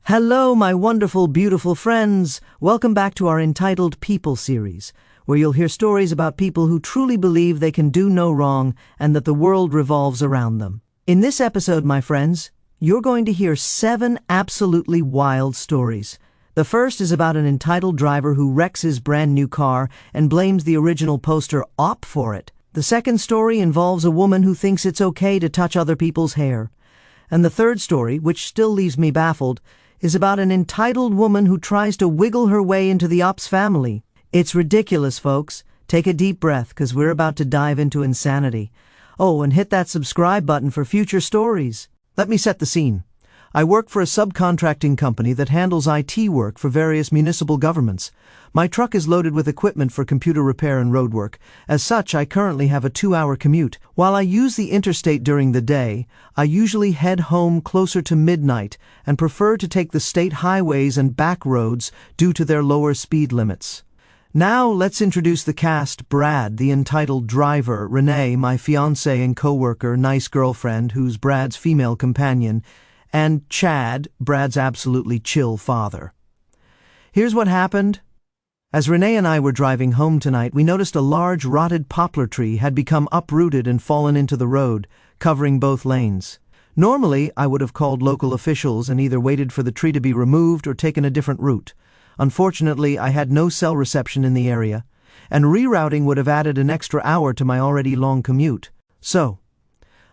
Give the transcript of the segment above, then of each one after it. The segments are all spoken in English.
Hello, my wonderful, beautiful friends. Welcome back to our Entitled People series, where you'll hear stories about people who truly believe they can do no wrong and that the world revolves around them. In this episode, my friends, you're going to hear 7 absolutely wild stories. The first is about an entitled driver who wrecks his brand new car and blames the original poster op for it. The second story involves a woman who thinks it's okay to touch other people's hair. And the third story, which still leaves me baffled, is about an entitled woman who tries to wiggle her way into the ops family. It's ridiculous, folks. Take a deep breath, because we're about to dive into insanity. Oh, and hit that subscribe button for future stories. Let me set the scene. I work for a subcontracting company that handles IT work for various municipal governments. My truck is loaded with equipment for computer repair and road work. As such, I currently have a 2-hour commute. While I use the interstate during the day, I usually head home closer to midnight and prefer to take the state highways and back roads due to their lower speed limits. Now let's introduce the cast: Brad, the entitled driver; Renee, my fiancée and co-worker, nice girlfriend who's Brad's female companion; and Chad, Brad's absolutely chill father. Here's what happened. As Renee and I were driving home tonight, we noticed a large rotted poplar tree had become uprooted and fallen into the road, covering both lanes. Normally, I would have called local officials and either waited for the tree to be removed or taken a different route. Unfortunately, I had no cell reception in the area, and rerouting would have added an extra hour to my already long commute. So,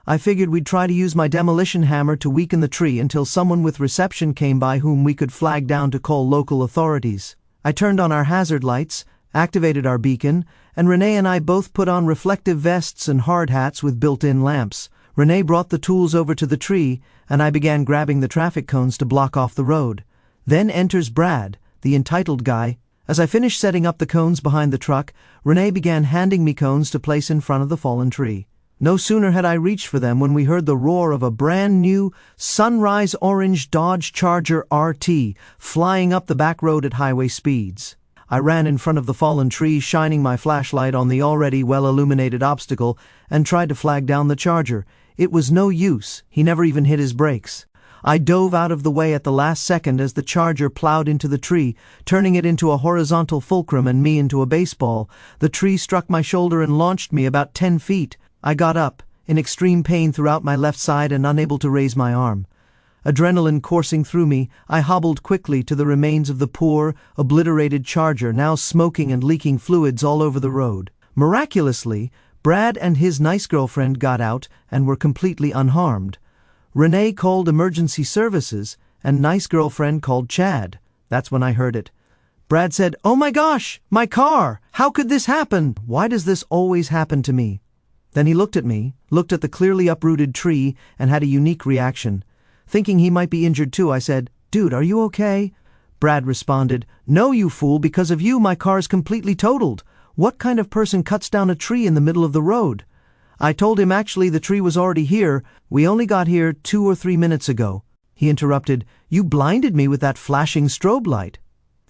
I figured we'd try to use my demolition hammer to weaken the tree until someone with reception came by whom we could flag down to call local authorities. I turned on our hazard lights, activated our beacon, and Renee and I both put on reflective vests and hard hats with built-in lamps. Renee brought the tools over to the tree, and I began grabbing the traffic cones to block off the road. Then enters Brad, the entitled guy. As I finished setting up the cones behind the truck, Renee began handing me cones to place in front of the fallen tree. No sooner had I reached for them when we heard the roar of a brand new sunrise orange Dodge Charger RT flying up the back road at highway speeds. I ran in front of the fallen tree, shining my flashlight on the already well-illuminated obstacle, and tried to flag down the Charger. It was no use. He never even hit his brakes. I dove out of the way at the last second as the Charger plowed into the tree, turning it into a horizontal fulcrum and me into a baseball. The tree struck my shoulder and launched me about 10 feet. I got up, in extreme pain throughout my left side and unable to raise my arm. Adrenaline coursing through me, I hobbled quickly to the remains of the poor, obliterated Charger, now smoking and leaking fluids all over the road. Miraculously, Brad and his nice girlfriend got out and were completely unharmed. Renee called emergency services, and nice girlfriend called Chad. That's when I heard it. Brad said, "Oh my gosh, my car! How could this happen? Why does this always happen to me?" Then he looked at me, looked at the clearly uprooted tree, and had a unique reaction. Thinking he might be injured too, I said, "Dude, are you okay?" Brad responded, "No, you fool, because of you my car's completely totaled. What kind of person cuts down a tree in the middle of the road?" I told him actually the tree was already here. We only got here 2 or 3 minutes ago. He interrupted, "You blinded me with that flashing strobe light."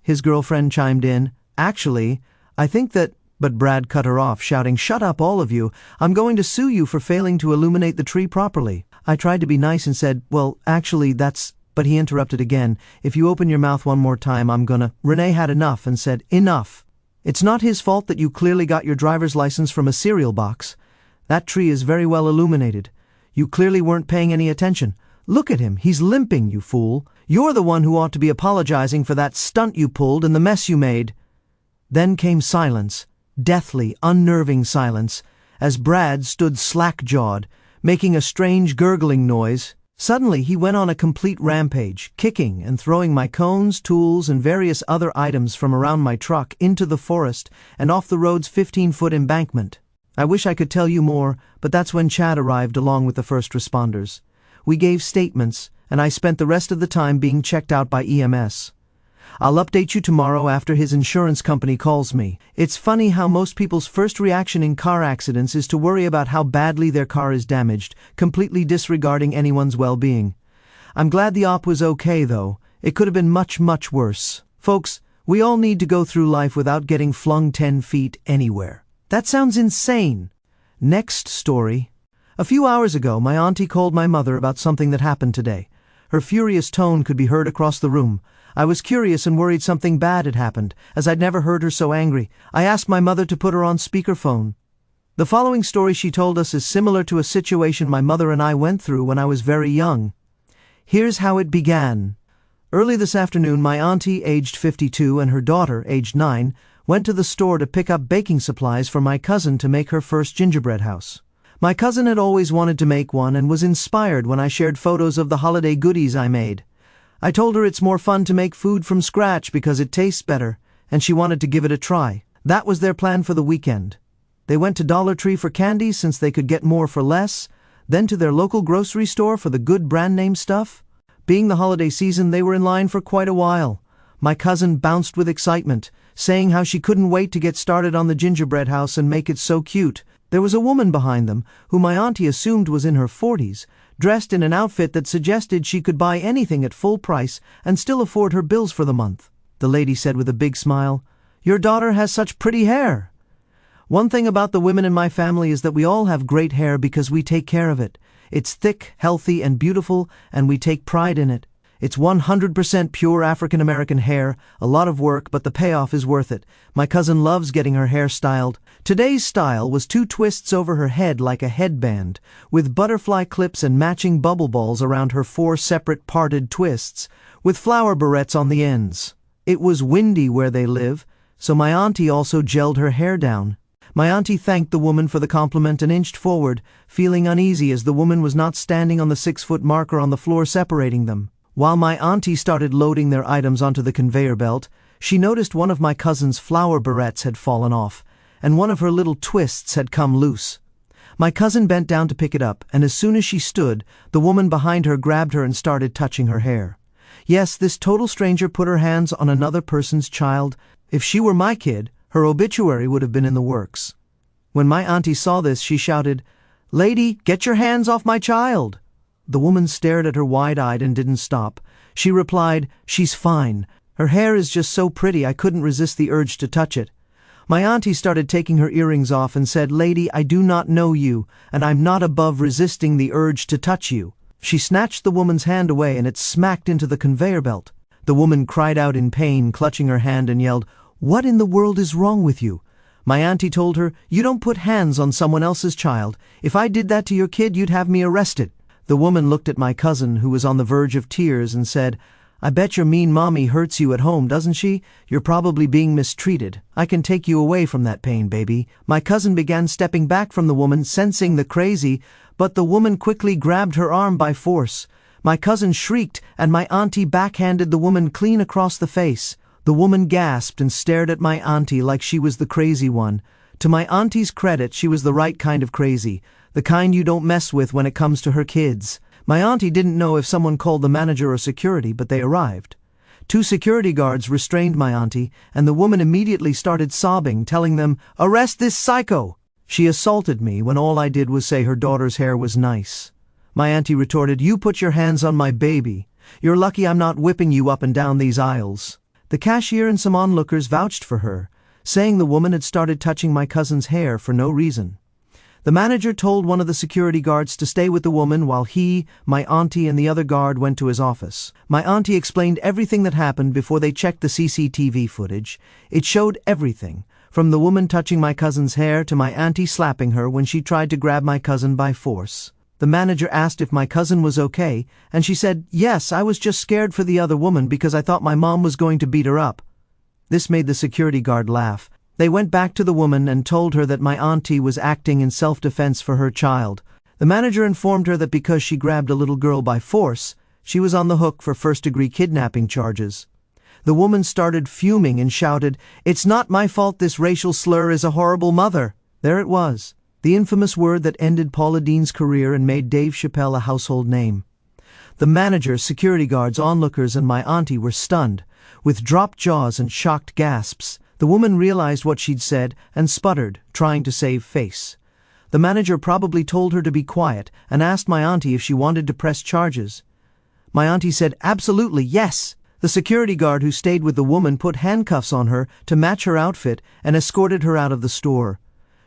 His girlfriend chimed in, "Actually, I think that—" But Brad cut her off, shouting, "Shut up, all of you. I'm going to sue you for failing to illuminate the tree properly." I tried to be nice and said, "Well, actually, that's—" But he interrupted again, "If you open your mouth one more time, I'm gonna—" Renee had enough and said, "Enough. It's not his fault that you clearly got your driver's license from a cereal box. That tree is very well illuminated. You clearly weren't paying any attention. Look at him, he's limping, you fool. You're the one who ought to be apologizing for that stunt you pulled and the mess you made." Then came silence. Deathly, unnerving silence, as Brad stood slack-jawed, making a strange gurgling noise. Suddenly he went on a complete rampage, kicking and throwing my cones, tools, and various other items from around my truck into the forest and off the road's 15-foot embankment. I wish I could tell you more, but that's when Chad arrived along with the first responders. We gave statements, and I spent the rest of the time being checked out by EMS. I'll update you tomorrow after his insurance company calls me. It's funny how most people's first reaction in car accidents is to worry about how badly their car is damaged, completely disregarding anyone's well-being. I'm glad the op was okay, though. It could have been much, much worse. Folks, we all need to go through life without getting flung 10 feet anywhere. That sounds insane. Next story. A few hours ago, my auntie called my mother about something that happened today. Her furious tone could be heard across the room. I was curious and worried something bad had happened, as I'd never heard her so angry. I asked my mother to put her on speakerphone. The following story she told us is similar to a situation my mother and I went through when I was very young. Here's how it began. Early this afternoon, my auntie, aged 52, and her daughter, aged 9, went to the store to pick up baking supplies for my cousin to make her first gingerbread house. My cousin had always wanted to make one and was inspired when I shared photos of the holiday goodies I made. I told her it's more fun to make food from scratch because it tastes better, and she wanted to give it a try. That was their plan for the weekend. They went to Dollar Tree for candy since they could get more for less, then to their local grocery store for the good brand name stuff. Being the holiday season, they were in line for quite a while. My cousin bounced with excitement, saying how she couldn't wait to get started on the gingerbread house and make it so cute. There was a woman behind them, who my auntie assumed was in her 40s, dressed in an outfit that suggested she could buy anything at full price and still afford her bills for the month. The lady said with a big smile, "Your daughter has such pretty hair." One thing about the women in my family is that we all have great hair because we take care of it. It's thick, healthy, and beautiful, and we take pride in it. It's 100% pure African-American hair, a lot of work, but the payoff is worth it. My cousin loves getting her hair styled. Today's style was 2 twists over her head like a headband, with butterfly clips and matching bubble balls around her 4 separate parted twists, with flower barrettes on the ends. It was windy where they live, so my auntie also gelled her hair down. My auntie thanked the woman for the compliment and inched forward, feeling uneasy as the woman was not standing on the 6-foot marker on the floor separating them. While my auntie started loading their items onto the conveyor belt, she noticed one of my cousin's flower barrettes had fallen off, and one of her little twists had come loose. My cousin bent down to pick it up, and as soon as she stood, the woman behind her grabbed her and started touching her hair. Yes, this total stranger put her hands on another person's child. If she were my kid, her obituary would have been in the works. When my auntie saw this, she shouted, "Lady, get your hands off my child!" The woman stared at her wide-eyed and didn't stop. She replied, "She's fine. Her hair is just so pretty I couldn't resist the urge to touch it." My auntie started taking her earrings off and said, "Lady, I do not know you, and I'm not above resisting the urge to touch you." She snatched the woman's hand away and it smacked into the conveyor belt. The woman cried out in pain, clutching her hand, and yelled, "What in the world is wrong with you?" My auntie told her, "You don't put hands on someone else's child. If I did that to your kid, you'd have me arrested." The woman looked at my cousin, who was on the verge of tears, and said, "I bet your mean mommy hurts you at home, doesn't she? You're probably being mistreated. I can take you away from that pain, baby." My cousin began stepping back from the woman, sensing the crazy, but the woman quickly grabbed her arm by force. My cousin shrieked, and my auntie backhanded the woman clean across the face. The woman gasped and stared at my auntie like she was the crazy one. To my auntie's credit, she was the right kind of crazy, the kind you don't mess with when it comes to her kids. My auntie didn't know if someone called the manager or security, but they arrived. 2 security guards restrained my auntie, and the woman immediately started sobbing, telling them, "Arrest this psycho!" She assaulted me when all I did was say her daughter's hair was nice. My auntie retorted, "You put your hands on my baby. You're lucky I'm not whipping you up and down these aisles." The cashier and some onlookers vouched for her, saying the woman had started touching my cousin's hair for no reason. The manager told one of the security guards to stay with the woman while he, my auntie, and the other guard went to his office. My auntie explained everything that happened before they checked the CCTV footage. It showed everything, from the woman touching my cousin's hair to my auntie slapping her when she tried to grab my cousin by force. The manager asked if my cousin was okay, and she said, "Yes, I was just scared for the other woman because I thought my mom was going to beat her up." This made the security guard laugh. They went back to the woman and told her that my auntie was acting in self-defense for her child. The manager informed her that because she grabbed a little girl by force, she was on the hook for first-degree kidnapping charges. The woman started fuming and shouted, "It's not my fault this racial slur is a horrible mother." There it was, the infamous word that ended Paula Deen's career and made Dave Chappelle a household name. The manager, security guards, onlookers, and my auntie were stunned. With dropped jaws and shocked gasps, the woman realized what she'd said and sputtered, trying to save face. The manager probably told her to be quiet and asked my auntie if she wanted to press charges. My auntie said, "Absolutely, yes." The security guard who stayed with the woman put handcuffs on her to match her outfit and escorted her out of the store.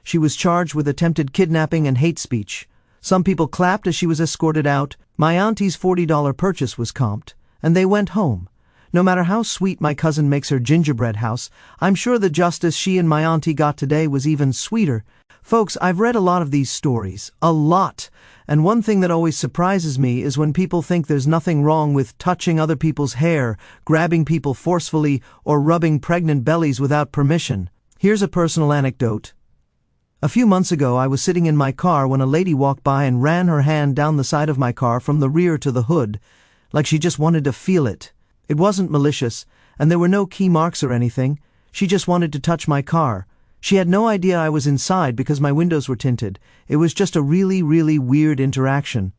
She was charged with attempted kidnapping and hate speech. Some people clapped as she was escorted out. My auntie's $40 purchase was comped, and they went home. No matter how sweet my cousin makes her gingerbread house, I'm sure the justice she and my auntie got today was even sweeter. Folks, I've read a lot of these stories. A lot. And one thing that always surprises me is when people think there's nothing wrong with touching other people's hair, grabbing people forcefully, or rubbing pregnant bellies without permission. Here's a personal anecdote. A few months ago, I was sitting in my car when a lady walked by and ran her hand down the side of my car from the rear to the hood, like she just wanted to feel it. It wasn't malicious, and there were no key marks or anything. She just wanted to touch my car. She had no idea I was inside because my windows were tinted. It was just a really, really weird interaction.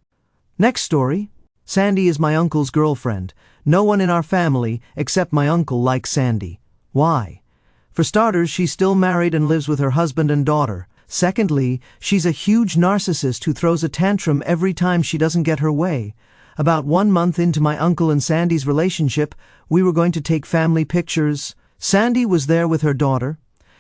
Next story. Sandy is my uncle's girlfriend. No one in our family, except my uncle, likes Sandy. Why? For starters, she's still married and lives with her husband and daughter. Secondly, she's a huge narcissist who throws a tantrum every time she doesn't get her way. About 1 month into my uncle and Sandy's relationship, we were going to take family pictures. Sandy was there with her daughter,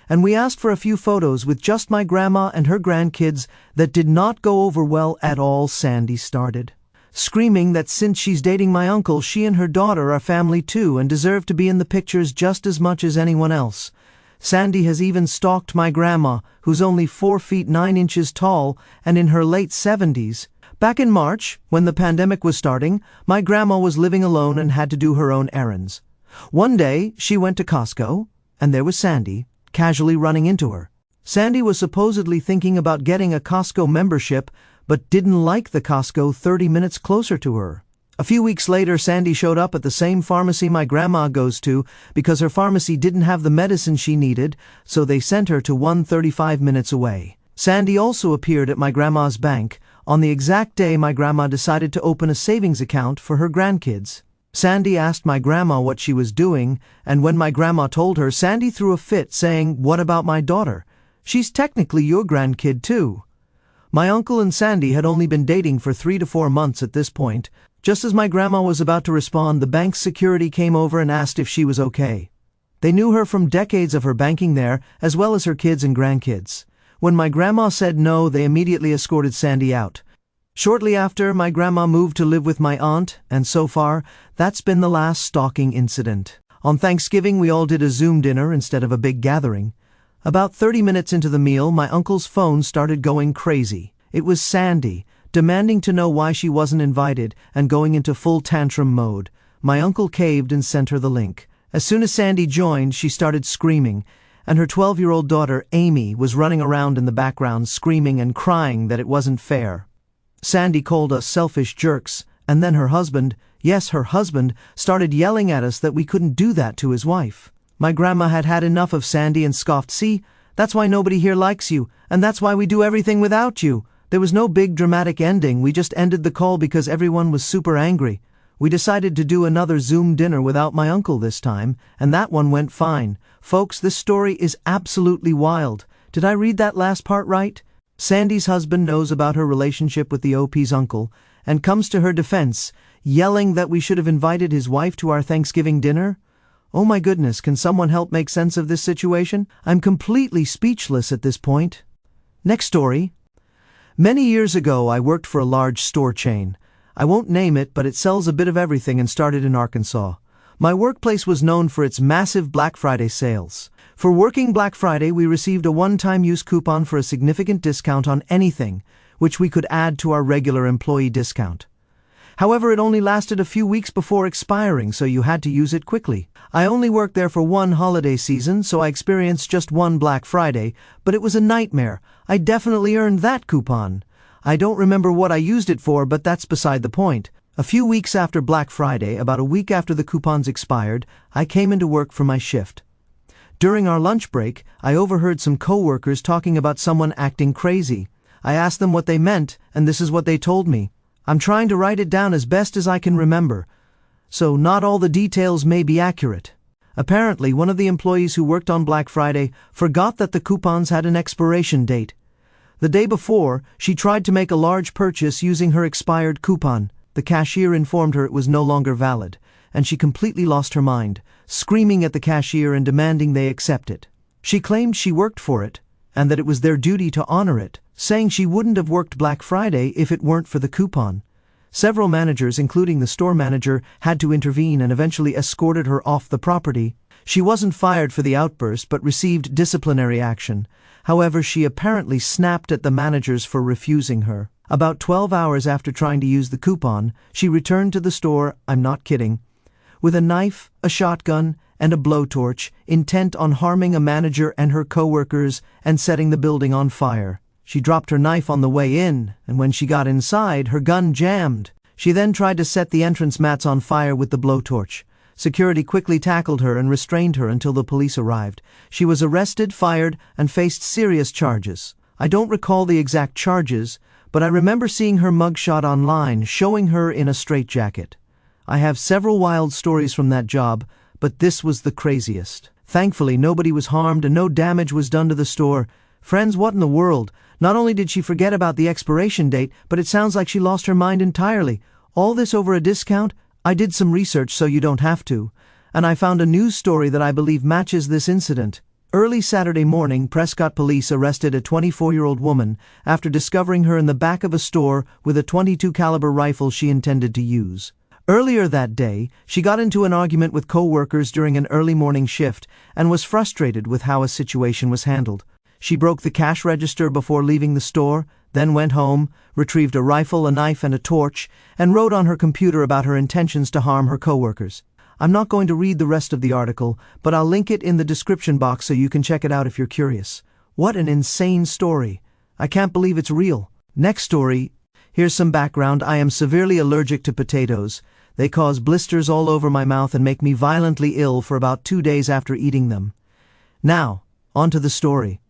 and we asked for a few photos with just my grandma and her grandkids that did not go over well at all. Sandy started screaming that since she's dating my uncle, she and her daughter are family too and deserve to be in the pictures just as much as anyone else. Sandy has even stalked my grandma, who's only 4 feet 9 inches tall and in her late 70s. Back in March, when the pandemic was starting, my grandma was living alone and had to do her own errands. One day, she went to Costco, and there was Sandy, casually running into her. Sandy was supposedly thinking about getting a Costco membership, but didn't like the Costco 30 minutes closer to her. A few weeks later, Sandy showed up at the same pharmacy my grandma goes to because her pharmacy didn't have the medicine she needed, so they sent her to one 35 minutes away. Sandy also appeared at my grandma's bank on the exact day my grandma decided to open a savings account for her grandkids. Sandy asked my grandma what she was doing, and when my grandma told her, Sandy threw a fit saying, "What about my daughter? She's technically your grandkid too." My uncle and Sandy had only been dating for 3 to 4 months at this point. Just as my grandma was about to respond, the bank's security came over and asked if she was okay. They knew her from decades of her banking there, as well as her kids and grandkids. When my grandma said no, they immediately escorted Sandy out. Shortly after, my grandma moved to live with my aunt, and so far, that's been the last stalking incident. On Thanksgiving, we all did a Zoom dinner instead of a big gathering. About 30 minutes into the meal, my uncle's phone started going crazy. It was Sandy, demanding to know why she wasn't invited and going into full tantrum mode. My uncle caved and sent her the link. As soon as Sandy joined, she started screaming, and her 12-year-old daughter, Amy, was running around in the background screaming and crying that it wasn't fair. Sandy called us selfish jerks, and then her husband, yes, her husband, started yelling at us that we couldn't do that to his wife. My grandma had had enough of Sandy and scoffed, "See, that's why nobody here likes you, and that's why we do everything without you." There was no big dramatic ending, we just ended the call because everyone was super angry. We decided to do another Zoom dinner without my uncle this time, and that one went fine. Folks, this story is absolutely wild. Did I read that last part right? Sandy's husband knows about her relationship with the OP's uncle, and comes to her defense, yelling that we should have invited his wife to our Thanksgiving dinner? Oh my goodness, can someone help make sense of this situation? I'm completely speechless at this point. Next story. Many years ago, I worked for a large store chain. I won't name it, but it sells a bit of everything and started in Arkansas. My workplace was known for its massive Black Friday sales. For working Black Friday, we received a one-time use coupon for a significant discount on anything, which we could add to our regular employee discount. However, it only lasted a few weeks before expiring, so you had to use it quickly. I only worked there for one holiday season, so I experienced just one Black Friday, but it was a nightmare. I definitely earned that coupon. I don't remember what I used it for, but that's beside the point. A few weeks after Black Friday, about a week after the coupons expired, I came into work for my shift. During our lunch break, I overheard some coworkers talking about someone acting crazy. I asked them what they meant, and this is what they told me. I'm trying to write it down as best as I can remember, so not all the details may be accurate. Apparently, one of the employees who worked on Black Friday forgot that the coupons had an expiration date. The day before, she tried to make a large purchase using her expired coupon. The cashier informed her it was no longer valid, and she completely lost her mind, screaming at the cashier and demanding they accept it. She claimed she worked for it, and that it was their duty to honor it, saying she wouldn't have worked Black Friday if it weren't for the coupon. Several managers, including the store manager, had to intervene and eventually escorted her off the property. She wasn't fired for the outburst but received disciplinary action. However, she apparently snapped at the managers for refusing her. About 12 hours after trying to use the coupon, she returned to the store, I'm not kidding, with a knife, a shotgun, and a blowtorch, intent on harming a manager and her co-workers and setting the building on fire. She dropped her knife on the way in, and when she got inside, her gun jammed. She then tried to set the entrance mats on fire with the blowtorch. Security quickly tackled her and restrained her until the police arrived. She was arrested, fired, and faced serious charges. I don't recall the exact charges, but I remember seeing her mugshot online, showing her in a straitjacket. I have several wild stories from that job, but this was the craziest. Thankfully, nobody was harmed and no damage was done to the store. Friends, what in the world? Not only did she forget about the expiration date, but it sounds like she lost her mind entirely. All this over a discount? I did some research so you don't have to, and I found a news story that I believe matches this incident. Early Saturday morning, Prescott police arrested a 24-year-old woman after discovering her in the back of a store with a .22 caliber rifle she intended to use. Earlier that day, she got into an argument with co-workers during an early morning shift and was frustrated with how a situation was handled. She broke the cash register before leaving the store, then went home, retrieved a rifle, a knife, and a torch, and wrote on her computer about her intentions to harm her co-workers. I'm not going to read the rest of the article, but I'll link it in the description box so you can check it out if you're curious. What an insane story. I can't believe it's real. Next story. Here's some background. I am severely allergic to potatoes. They cause blisters all over my mouth and make me violently ill for about 2 days after eating them. Now, on to the story.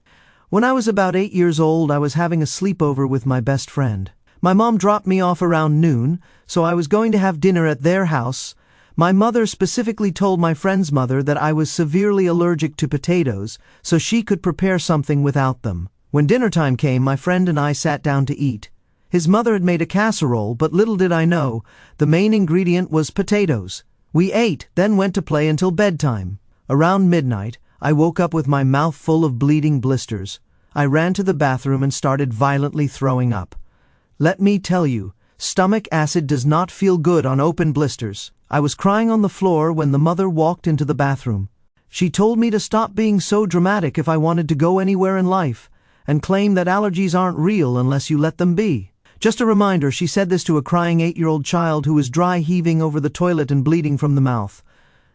When I was about 8 years old, I was having a sleepover with my best friend. My mom dropped me off around noon, so I was going to have dinner at their house. My mother specifically told my friend's mother that I was severely allergic to potatoes, so she could prepare something without them. When dinner time came, my friend and I sat down to eat. His mother had made a casserole, but little did I know, the main ingredient was potatoes. We ate, then went to play until bedtime. Around midnight, I woke up with my mouth full of bleeding blisters. I ran to the bathroom and started violently throwing up. Let me tell you, stomach acid does not feel good on open blisters. I was crying on the floor when the mother walked into the bathroom. She told me to stop being so dramatic if I wanted to go anywhere in life, and claimed that allergies aren't real unless you let them be. Just a reminder, she said this to a crying 8-year-old child who was dry heaving over the toilet and bleeding from the mouth.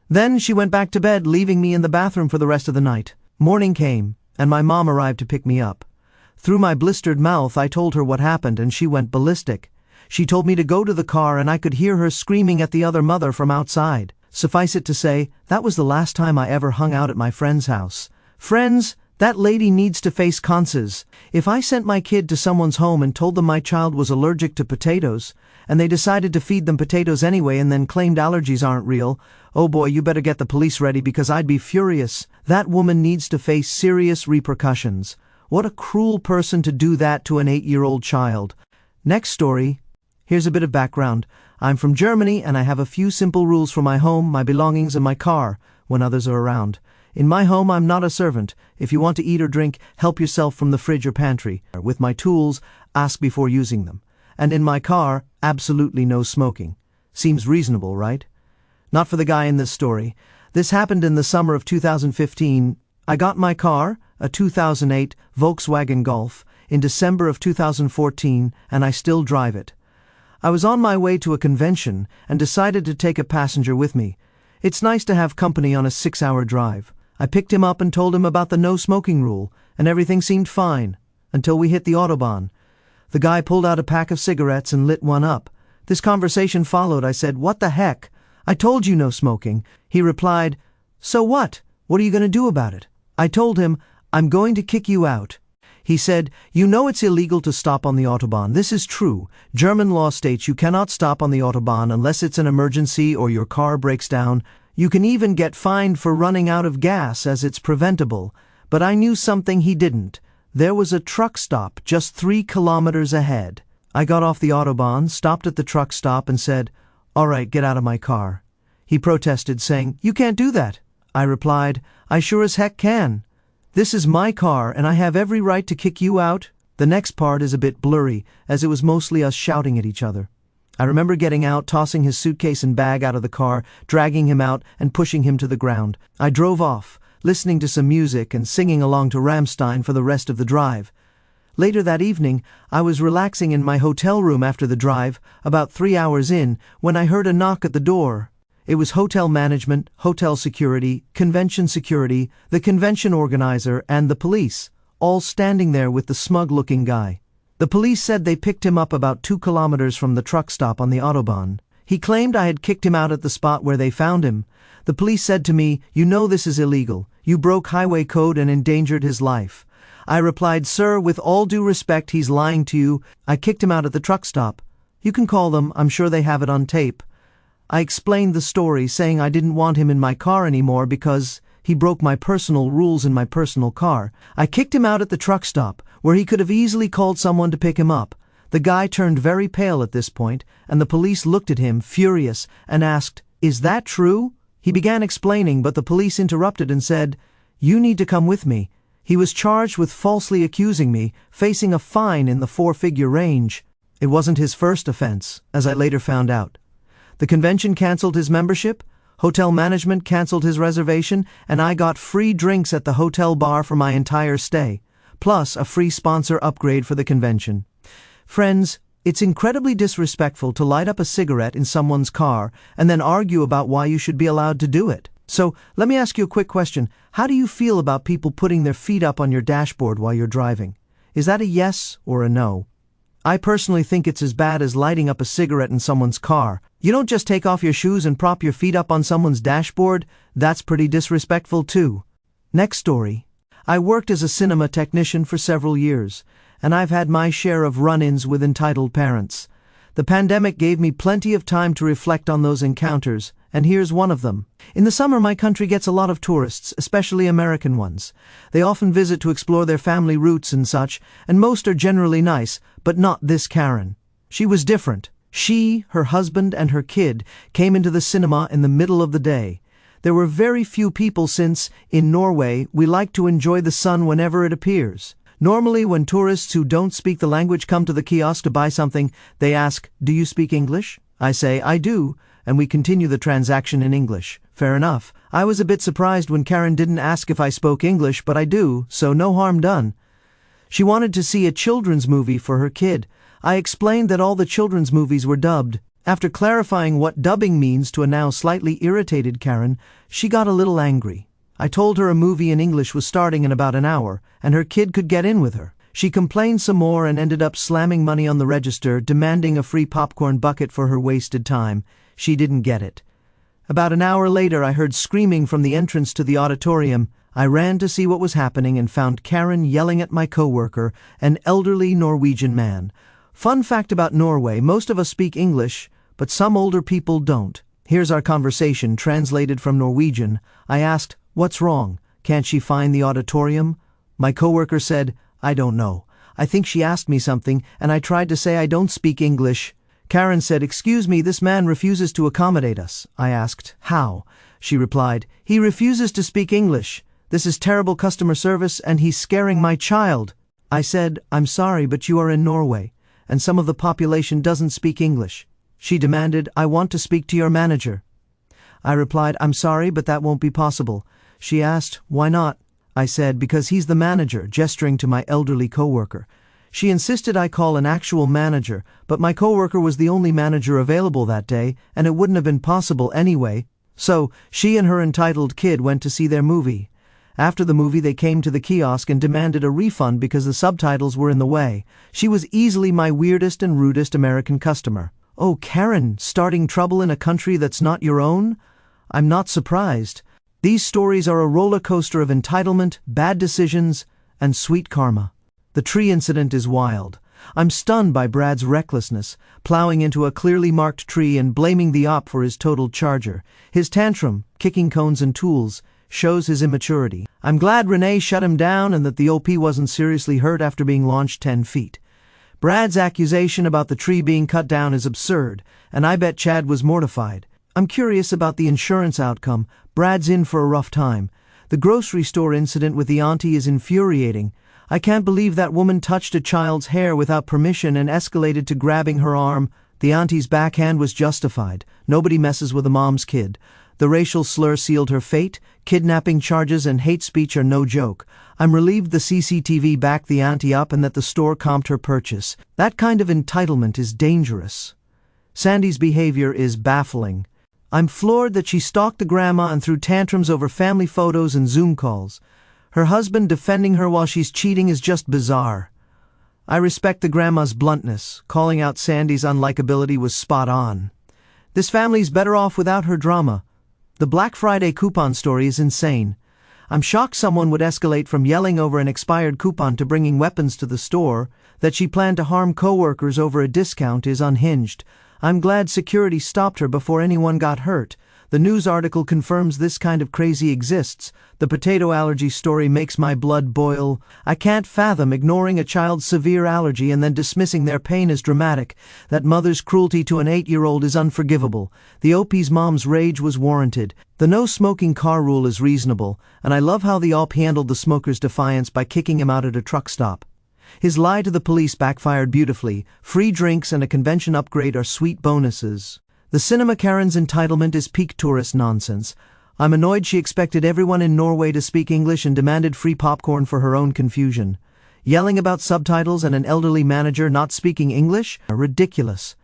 Then she went back to bed, leaving me in the bathroom for the rest of the night. Morning came, and my mom arrived to pick me up. Through my blistered mouth, I told her what happened, and she went ballistic. She told me to go to the car, and I could hear her screaming at the other mother from outside. Suffice it to say, that was the last time I ever hung out at my friend's house. Friends, that lady needs to face consequences. If I sent my kid to someone's home and told them my child was allergic to potatoes, and they decided to feed them potatoes anyway and then claimed allergies aren't real, oh boy, you better get the police ready because I'd be furious. That woman needs to face serious repercussions. What a cruel person to do that to an 8-year-old child. Next story. Here's a bit of background. I'm from Germany and I have a few simple rules for my home, my belongings, and my car when others are around. In my home, I'm not a servant. If you want to eat or drink, help yourself from the fridge or pantry. With my tools, ask before using them. And in my car, absolutely no smoking. Seems reasonable, right? Not for the guy in this story. This happened in the summer of 2015. I got my car, a 2008 Volkswagen Golf, in December of 2014, and I still drive it. I was on my way to a convention and decided to take a passenger with me. It's nice to have company on a 6-hour drive. I picked him up and told him about the no smoking rule, and everything seemed fine, until we hit the Autobahn. The guy pulled out a pack of cigarettes and lit one up. This conversation followed. I said, "What the heck? I told you no smoking." He replied, "So what? What are you going to do about it?" I told him, "I'm going to kick you out." He said, "You know it's illegal to stop on the Autobahn." This is true. German law states you cannot stop on the Autobahn unless it's an emergency or your car breaks down. You can even get fined for running out of gas as it's preventable. But I knew something he didn't. There was a truck stop just 3 kilometers ahead. I got off the Autobahn, stopped at the truck stop and said, "All right, get out of my car." He protested, saying, "You can't do that." I replied, "I sure as heck can. This is my car and I have every right to kick you out." The next part is a bit blurry, as it was mostly us shouting at each other. I remember getting out, tossing his suitcase and bag out of the car, dragging him out and pushing him to the ground. I drove off, listening to some music and singing along to Rammstein for the rest of the drive. Later that evening, I was relaxing in my hotel room after the drive, about 3 hours in, when I heard a knock at the door. It was hotel management, hotel security, convention security, the convention organizer, and the police, all standing there with the smug-looking guy. The police said they picked him up about 2 kilometers from the truck stop on the Autobahn. He claimed I had kicked him out at the spot where they found him. The police said to me, "You know this is illegal. You broke highway code and endangered his life." I replied, "Sir, with all due respect, he's lying to you. I kicked him out at the truck stop. You can call them, I'm sure they have it on tape." I explained the story, saying I didn't want him in my car anymore because he broke my personal rules in my personal car. I kicked him out at the truck stop, where he could have easily called someone to pick him up. The guy turned very pale at this point, and the police looked at him, furious, and asked, "Is that true?" He began explaining, but the police interrupted and said, "You need to come with me." He was charged with falsely accusing me, facing a fine in the 4-figure range. It wasn't his first offense, as I later found out. The convention canceled his membership, hotel management canceled his reservation, and I got free drinks at the hotel bar for my entire stay, plus a free sponsor upgrade for the convention. Friends, it's incredibly disrespectful to light up a cigarette in someone's car and then argue about why you should be allowed to do it. So, let me ask you a quick question. How do you feel about people putting their feet up on your dashboard while you're driving? Is that a yes or a no? I personally think it's as bad as lighting up a cigarette in someone's car. You don't just take off your shoes and prop your feet up on someone's dashboard. That's pretty disrespectful too. Next story. I worked as a cinema technician for several years, and I've had my share of run-ins with entitled parents. The pandemic gave me plenty of time to reflect on those encounters, and here's one of them. In the summer, my country gets a lot of tourists, especially American ones. They often visit to explore their family roots and such, and most are generally nice, but not this Karen. She was different. She, her husband, and her kid came into the cinema in the middle of the day. There were very few people since, in Norway, we like to enjoy the sun whenever it appears. Normally, when tourists who don't speak the language come to the kiosk to buy something, they ask, "Do you speak English?" I say, "I do," and we continue the transaction in English. Fair enough. I was a bit surprised when Karen didn't ask if I spoke English, but I do, so no harm done. She wanted to see a children's movie for her kid. I explained that all the children's movies were dubbed. After clarifying what dubbing means to a now slightly irritated Karen, she got a little angry. I told her a movie in English was starting in about an hour, and her kid could get in with her. She complained some more and ended up slamming money on the register, demanding a free popcorn bucket for her wasted time. She didn't get it. About an hour later, I heard screaming from the entrance to the auditorium. I ran to see what was happening and found Karen yelling at my coworker, an elderly Norwegian man. Fun fact about Norway, most of us speak English, but some older people don't. Here's our conversation, translated from Norwegian. I asked, "What's wrong? Can't she find the auditorium?" My coworker said, "I don't know. I think she asked me something, and I tried to say I don't speak English." Karen said, "Excuse me, this man refuses to accommodate us." I asked, "How?" She replied, "He refuses to speak English. This is terrible customer service, and he's scaring my child." I said, "I'm sorry, but you are in Norway, and some of the population doesn't speak English." She demanded, "I want to speak to your manager." I replied, "I'm sorry, but that won't be possible." She asked, "Why not?" I said, "Because he's the manager," gesturing to my elderly coworker. She insisted I call an actual manager, but my coworker was the only manager available that day, and it wouldn't have been possible anyway. So, she and her entitled kid went to see their movie. After the movie, they came to the kiosk and demanded a refund because the subtitles were in the way. She was easily my weirdest and rudest American customer. Oh, Karen, starting trouble in a country that's not your own? I'm not surprised. These stories are a roller coaster of entitlement, bad decisions, and sweet karma. The tree incident is wild. I'm stunned by Brad's recklessness, plowing into a clearly marked tree and blaming the op for his totaled charger. His tantrum, kicking cones and tools, shows his immaturity. I'm glad Renee shut him down and that the OP wasn't seriously hurt after being launched 10 feet. Brad's accusation about the tree being cut down is absurd, and I bet Chad was mortified. I'm curious about the insurance outcome. Brad's in for a rough time. The grocery store incident with the auntie is infuriating. I can't believe that woman touched a child's hair without permission and escalated to grabbing her arm. The auntie's backhand was justified. Nobody messes with a mom's kid. The racial slur sealed her fate. Kidnapping charges and hate speech are no joke. I'm relieved the CCTV backed the auntie up and that the store comped her purchase. That kind of entitlement is dangerous. Sandy's behavior is baffling. I'm floored that she stalked the grandma and threw tantrums over family photos and Zoom calls. Her husband defending her while she's cheating is just bizarre. I respect the grandma's bluntness. Calling out Sandy's unlikability was spot on. This family's better off without her drama. The Black Friday coupon story is insane. I'm shocked someone would escalate from yelling over an expired coupon to bringing weapons to the store. That she planned to harm coworkers over a discount is unhinged. I'm glad security stopped her before anyone got hurt. The news article confirms this kind of crazy exists. The potato allergy story makes my blood boil. I can't fathom ignoring a child's severe allergy and then dismissing their pain as dramatic. That mother's cruelty to an 8-year-old is unforgivable. The OP's mom's rage was warranted. The no-smoking car rule is reasonable, and I love how the OP handled the smoker's defiance by kicking him out at a truck stop. His lie to the police backfired beautifully. Free drinks and a convention upgrade are sweet bonuses. The cinema Karen's entitlement is peak tourist nonsense. I'm annoyed she expected everyone in Norway to speak English and demanded free popcorn for her own confusion. Yelling about subtitles and an elderly manager not speaking English? Ridiculous.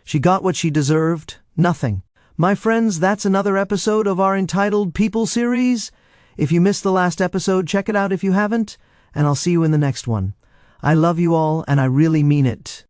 She got what she deserved. Nothing. My friends, that's another episode of our Entitled People series. If you missed the last episode, check it out if you haven't, and I'll see you in the next one. I love you all, and I really mean it.